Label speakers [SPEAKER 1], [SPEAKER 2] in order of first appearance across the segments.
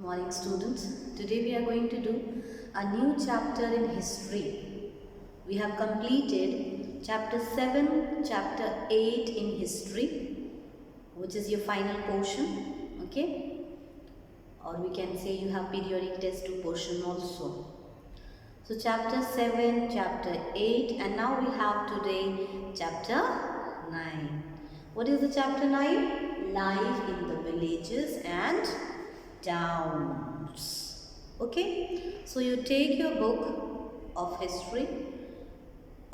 [SPEAKER 1] Morning students, today we are going to do a new chapter in history. We have completed chapter 7, chapter 8 in history, which is your final portion, okay? Or we can say you have periodic test 2 portion also. So chapter 7, chapter 8 and now we have today chapter 9. What is the chapter 9? Life in the villages and towns. Okay, so you take your book of history,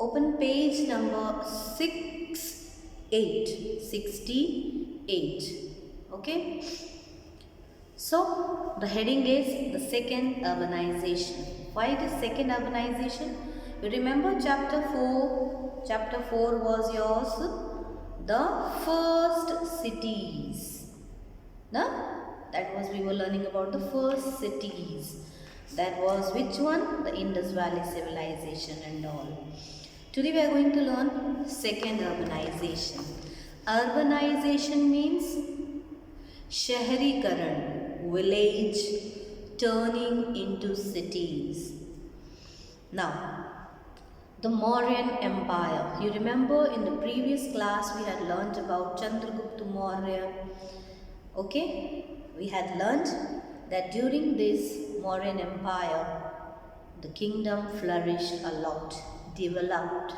[SPEAKER 1] open page number 68. Okay, so the heading is the second urbanization. Why it is second urbanization? You remember chapter 4 was yours, the first cities. No? That was, we were learning about the first cities. That was which one? The Indus Valley civilization and all. Today we are going to learn second urbanization. Urbanization means Shaharikaran, village turning into cities. Now, the Mauryan Empire. You remember in the previous class we had learnt about Chandragupta Maurya. Okay, we had learnt that during this Mauryan Empire, the kingdom flourished a lot, developed.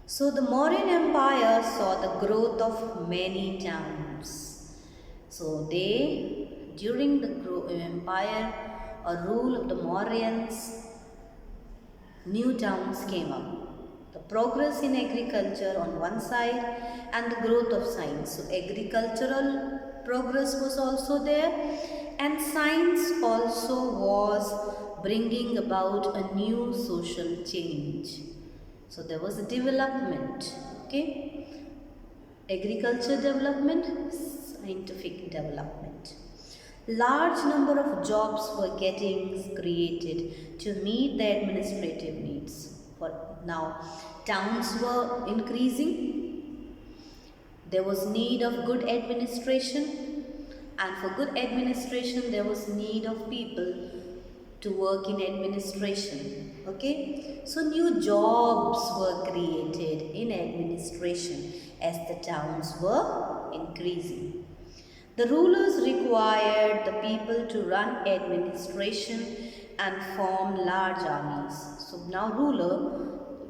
[SPEAKER 1] So the Mauryan Empire saw the growth of many towns. So during the empire or rule of the Mauryans, new towns came up. The progress in agriculture on one side and the growth of science. So agricultural progress was also there and science also was bringing about a new social change. So there was a development, okay? Agriculture development, scientific development. Large number of jobs were getting created to meet the administrative needs. For now, towns were increasing. There was need of good administration, and for good administration there was need of people to work in administration. Okay, so new jobs were created in administration as the towns were increasing. The rulers required the people to run administration and form large armies. So now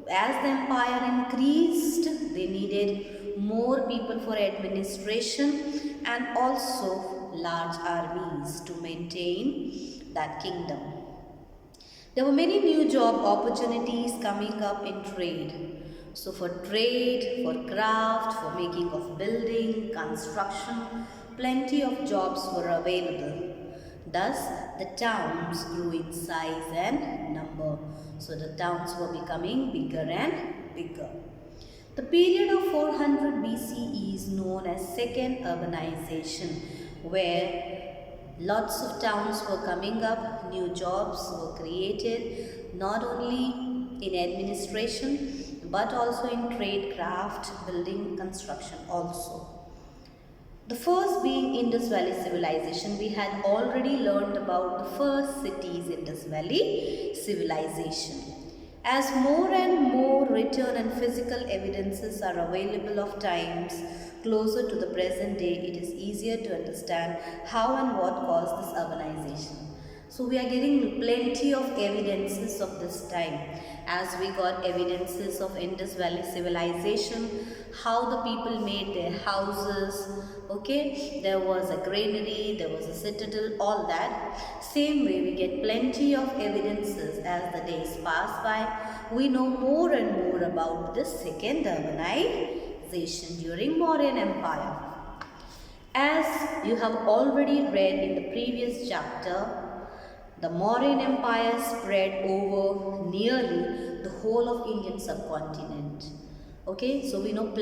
[SPEAKER 1] as the empire increased, they needed more people for administration and also large armies to maintain that kingdom. There were many new job opportunities coming up in trade. So for trade, for craft, for making of building, construction, plenty of jobs were available. Thus, the towns grew in size and number. So the towns were becoming bigger and bigger. The period of 400 BCE is known as second urbanization, where lots of towns were coming up, new jobs were created, not only in administration but also in trade, craft, building, construction also. The first being Indus Valley civilization. We had already learned about the first cities Indus Valley civilization. As more and more written and physical evidences are available of times closer to the present day, it is easier to understand how and what caused this urbanization. So we are getting plenty of evidences of this time, as we got evidences of Indus Valley civilization, how the people made their houses, okay, there was a granary, there was a citadel, all that. Same way we get plenty of evidences as the days pass by. We know more and more about this second urbanization during Mauryan Empire. As you have already read in the previous chapter, the Mauryan Empire spread over nearly the whole of Indian subcontinent. Okay, so we know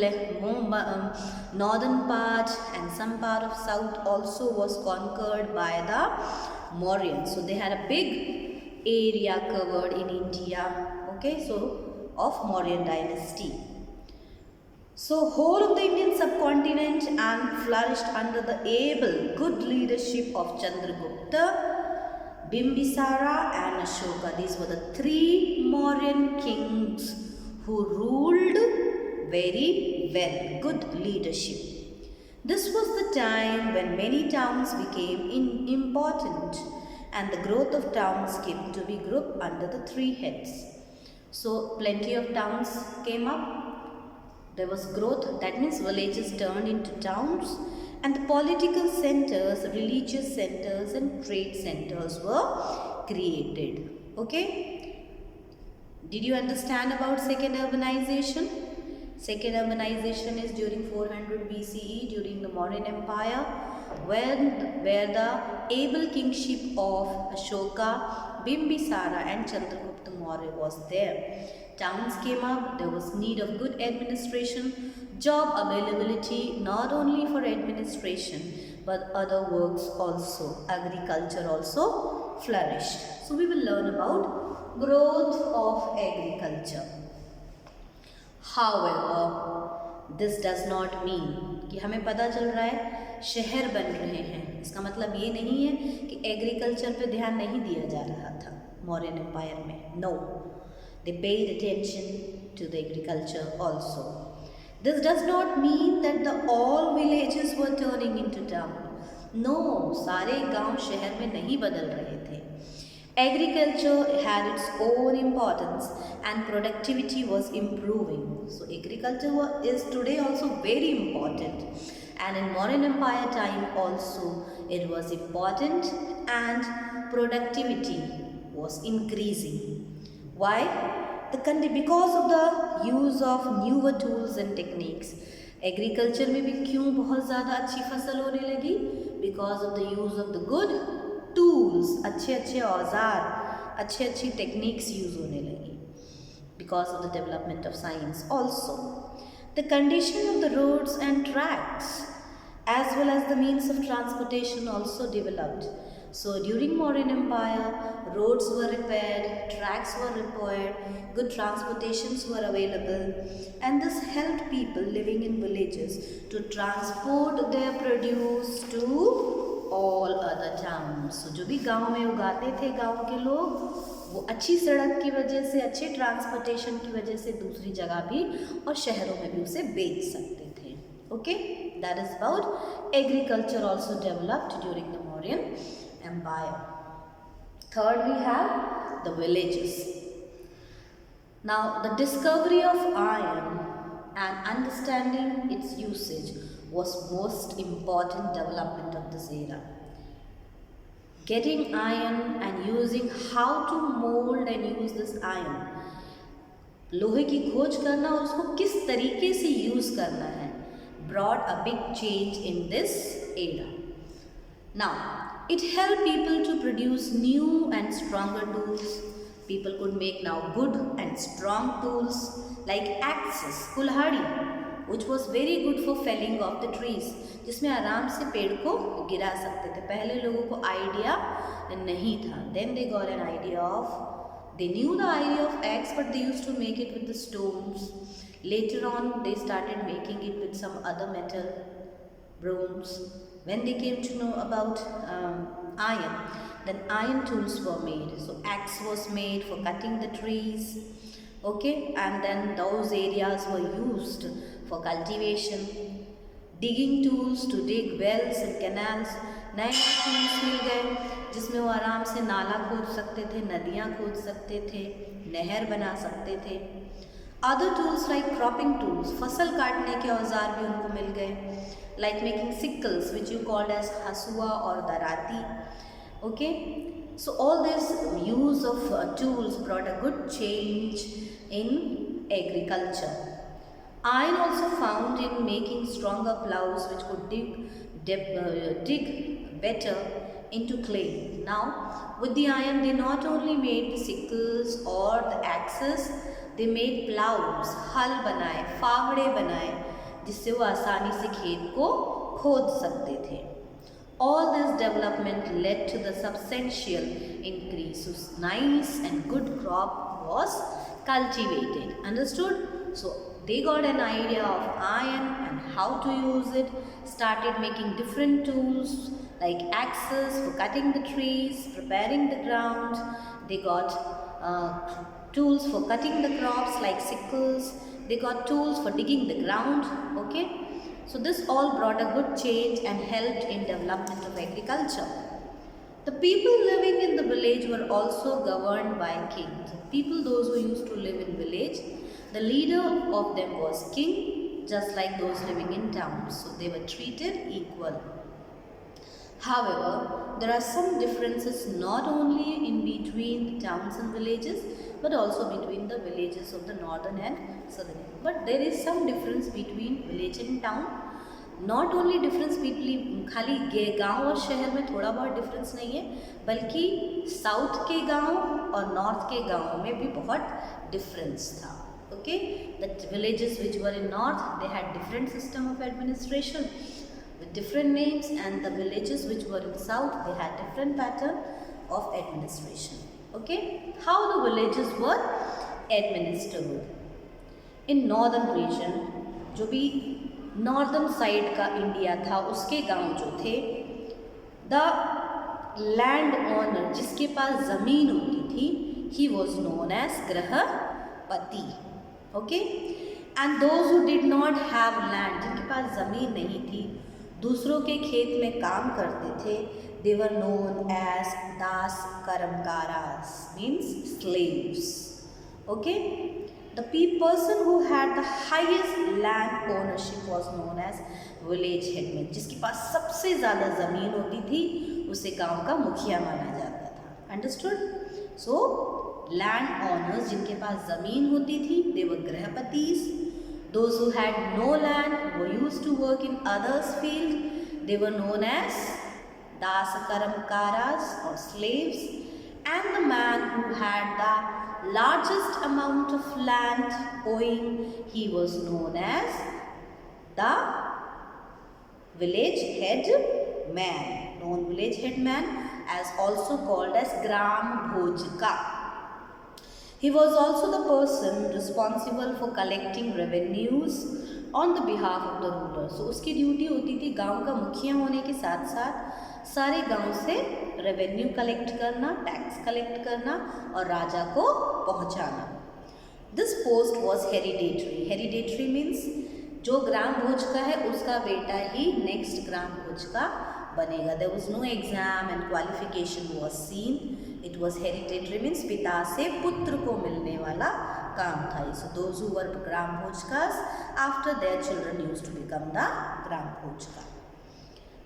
[SPEAKER 1] northern part and some part of south also was conquered by the Mauryans. So they had a big area covered in India. Okay, so of Mauryan dynasty. So whole of the Indian subcontinent and flourished under the able, good leadership of Chandragupta, Bimbisara and Ashoka. These were the three Mauryan kings who ruled very well, good leadership. This was the time when many towns became important and the growth of towns came to be grouped under the three heads. So plenty of towns came up. There was growth, that means villages turned into towns, and the political centers, religious centers and trade centers were created. Okay? Did you understand about second urbanization? Second urbanization is during 400 BCE, during the Mauryan Empire, where the able kingship of Ashoka, Bimbisara and Chandragupta Maurya was there. Towns came up, there was need of good administration, job availability not only for administration but other works also, agriculture also flourished. So we will learn about growth of agriculture. However, this does not mean कि हमें पता चल रहा है शहर बन रहे हैं, इसका मतलब ये नहीं है कि एग्रीकल्चर पे ध्यान नहीं दिया जा रहा था मौर्यन एम्पायर में. No, they paid attention to the agriculture also. This does not mean that the all villages were turning into town. No, सारे गांव शहर में नहीं बदल रहे थे. Agriculture had its own importance and productivity was improving. So agriculture is today also very important, and in Mauryan Empire time also it was important and productivity was increasing. Why? Because of the use of newer tools and techniques. Agriculture में भी क्यों बहुत ज़्यादा अच्छी फसल होने लगी? Because of the use of the good tools, अच्छे अच्छे औजार, अच्छे अच्छी techniques use होने लगी. Because of the development of science also. The condition of the roads and tracks as well as the means of transportation also developed. So during Mauryan Empire, roads were repaired, tracks were repaired, good transportations were available, and this helped people living in villages to transport their produce to all other towns. So जो भी गांव में उगाते थे गांव के लोग, वो अच्छी सड़क की वजह से, अच्छे ट्रांसपोर्टेशन की वजह से दूसरी जगह भी और शहरों में भी उसे बेच सकते थे. Okay, that is about agriculture also developed during the Mauryan Empire. Third, we have the villages. Now, the discovery of iron and understanding its usage was most important development of this era. Getting iron and using how to mold and use this iron. लोहे की खोज करना और उसको किस तरीके से use करना है brought a big change in this era. Now, it helped people to produce new and stronger tools. People could make now good and strong tools like axes, kulhadi, which was very good for felling of the trees, जिसमें आराम से पेड़ को गिरा सकते थे. पहले लोगों को आइडिया नहीं था. Then they got an idea of, they knew the idea of axe, but they used to make it with the stones. Later on, they started making it with some other metal, bronze. When they came to know about iron, then iron tools were made. So axe was made for cutting the trees, okay, and then those areas were used for cultivation. Digging tools to dig wells and canals. नए tools मिल गए जिसमें वो आराम से नाला खोद सकते थे, नदियाँ खोद सकते थे, नहर बना सकते थे. Other tools like cropping tools, फसल काटने के औजार भी उनको मिल गए, like making sickles, which you called as hasua or darati. Okay, so all this use of tools brought a good change in agriculture. Iron also found in making stronger plows which could dig better into clay. Now, with the iron, they not only made the sickles or the axes, they made plows, हल बनाए, फावड़े बनाए, जिससे वो आसानी से खेत को खोद सकते थे. All this development led to the substantial increase. So nice and good crop was cultivated. Understood? So they got an idea of iron and how to use it, started making different tools like axes for cutting the trees, preparing the ground. They got tools for cutting the crops like sickles. They got tools for digging the ground. Okay. So this all brought a good change and helped in development of agriculture. The people living in the village were also governed by kings. People, those who used to live in village, the leader of them was king, just like those living in towns. So they were treated equal. However, there are some differences not only in between the towns and villages, but also between the villages of the northern and southern. But there is some difference between village and town. Not only difference between खाली गांव और शहर में थोड़ा बहुत difference नहीं है, बल्कि साउथ के गांव और नॉर्थ के गांव में भी बहुत डिफरेंस था. Okay, the villages which were in north they had different system of administration with different names, and the villages which were in south they had different pattern of administration. Okay, how the villages were administered in northern region, जो भी northern side का India था उसके गांव जो थे, the land owner जिसके पास ज़मीन होती थी, he was known as grihapati. Okay, and those who did not have land, जिनके पास ज़मीन नहीं थी, दूसरों के खेत में काम करते थे, they were known as dasa karmakaras, means slaves. Okay, the person who had the highest land ownership was known as village headman. जिसके पास सबसे ज़्यादा ज़मीन होती थी उसे गांव का मुखिया माना जाता था. अंडरस्टूड? सो लैंड ओनर्स जिनके पास ज़मीन होती थी, they were गृहपतिस. Those who had no land were used to work in others' field. They were known as dasakaramkaras or slaves. And the man who had the largest amount of land owing, he was known as the village head man, known village head man, as also called as gram bhojka. He was also the person responsible for collecting revenues on the behalf of the ruler. So उसकी duty होती थी गांव का मुखिया होने के साथ साथ सारे गांव से रेवेन्यू कलेक्ट करना, टैक्स कलेक्ट करना और राजा को पहुंचाना. This post was hereditary. Hereditary means जो ग्राम भोज का है उसका बेटा ही नेक्स्ट ग्राम भोज का बनेगा. There was no exam and qualification was seen. It was hereditary means पिता से पुत्र को मिलने वाला काम था. So those who were gram bhojakas, after their children used to become the gram bhojaka.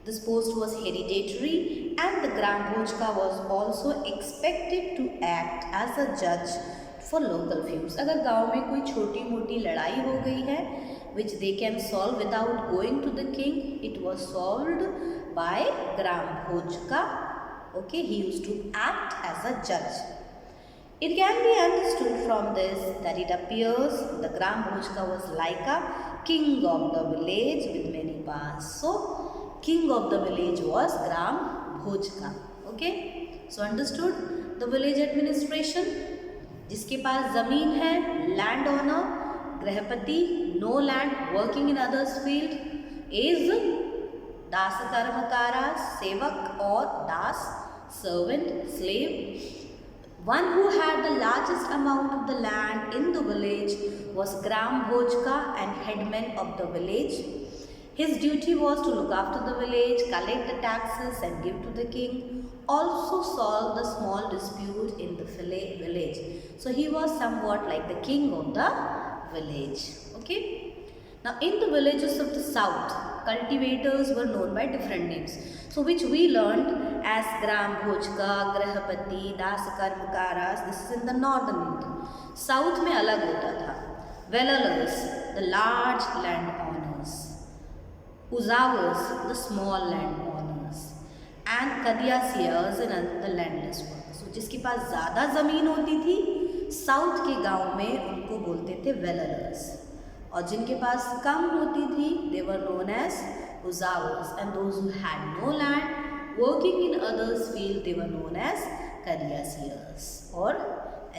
[SPEAKER 1] This post was hereditary and the Gram Bhojka was also expected to act as a judge for local feuds. अगर गांव में कोई छोटी मोटी लड़ाई हो गई है which they can solve without going to the king, it was solved by Gram Bhojka. Okay, he used to act as a judge. It can be understood from this that it appears the Gram Bhojka was like a king of the village with many powers. So king of the village was Gram Bhojka. Okay, so understood the village administration. जिसके पास ज़मीन है, land owner, grihapati, no land, working in others field, is dasa karmakara, sevak, और dasa servant, slave. One who had the largest amount of the land in the village was Gram Bhojka and headman of the village. His duty was to look after the village, collect the taxes and give to the king, also solve the small dispute in the village. So he was somewhat like the king of the village. Okay. Now in the villages of the south, cultivators were known by different names. So which we learned as Gram Bhojka, Grahapati, Das Karmakaras. This is in the northern India. South में अलग होता था. Vellers, the large land owners. Uzavas, the small land owners. And Kadiyasiers and the landless ones. So जिसके पास ज़्यादा ज़मीन होती थी, south के गांव में उनको बोलते थे वेलर्स, और जिनके पास कम होती थी they were known as Uzavas, and those who had no land working in others field they were known as Kadiyasiers or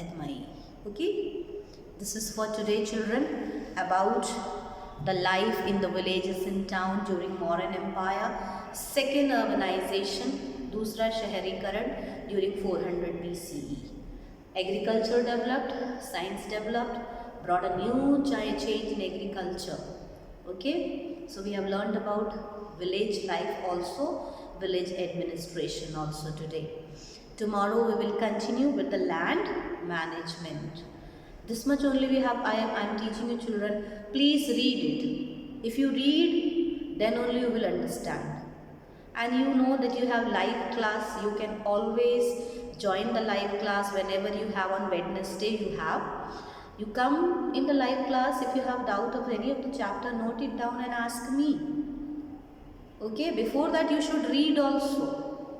[SPEAKER 1] Admai. Okay, This is for today, children, about the life in the villages and town during Mauryan Empire. Second, urbanization. दूसरा शहरीकरण during 400 BCE. Agriculture developed, science developed, brought a new change in agriculture. Okay, so we have learned about village life also, village administration also today. Tomorrow we will continue with the land management. This much only we have. I am teaching you, children. Please read it. If you read, then only you will understand. And you know that you have live class. You can always join the live class whenever you have on Wednesday. You come in the live class. If you have doubt of any of the chapter, note it down and ask me. Okay, before that you should read also,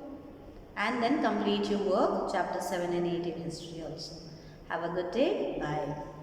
[SPEAKER 1] and then complete your work, chapter 7 and 8 in history also. Have a good day. Bye.